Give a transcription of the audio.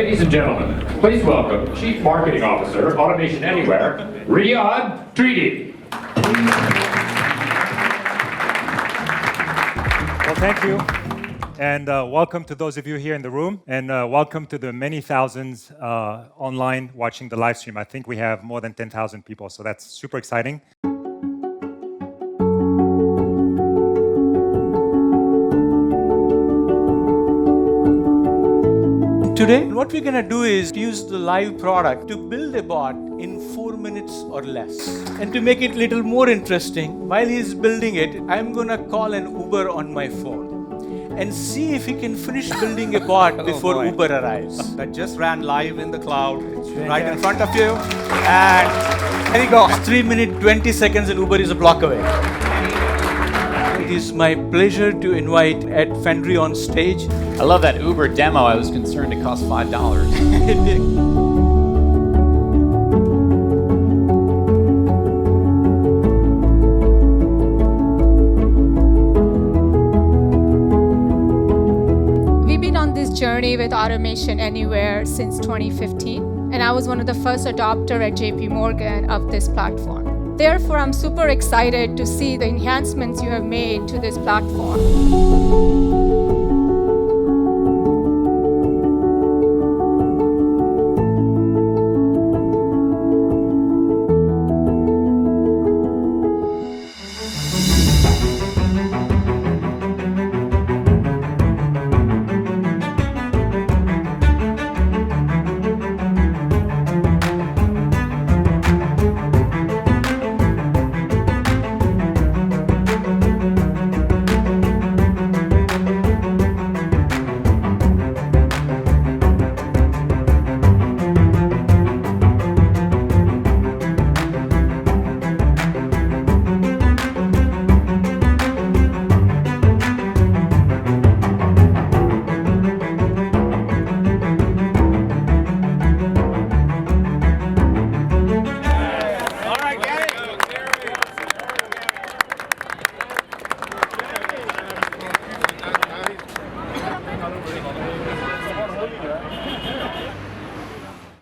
Ladies and gentlemen, please welcome Chief Marketing Officer, Automation Anywhere, Riyadh Treaty. Well, thank you. And welcome to those of you here in the room, and welcome to the many thousands online watching the live stream. I think we have more than 10,000 people, so that's super exciting. Today, what we're going to do is use the live product to build a bot in 4 minutes or less. And to make it a little more interesting, while he's building it, I'm going to call an Uber on my phone and see if he can finish building a bot before Uber arrives. That just ran live in the cloud, right in front of you. And there you go. 3 minutes, 20 seconds, and Uber is a block away. It is my pleasure to invite Ed Fendry on stage. I love that Uber demo. I was concerned it cost $5. We've been on this journey with Automation Anywhere since 2015, and I was one of the first adopter at JP Morgan of this platform. Therefore, I'm super excited to see the enhancements you have made to this platform.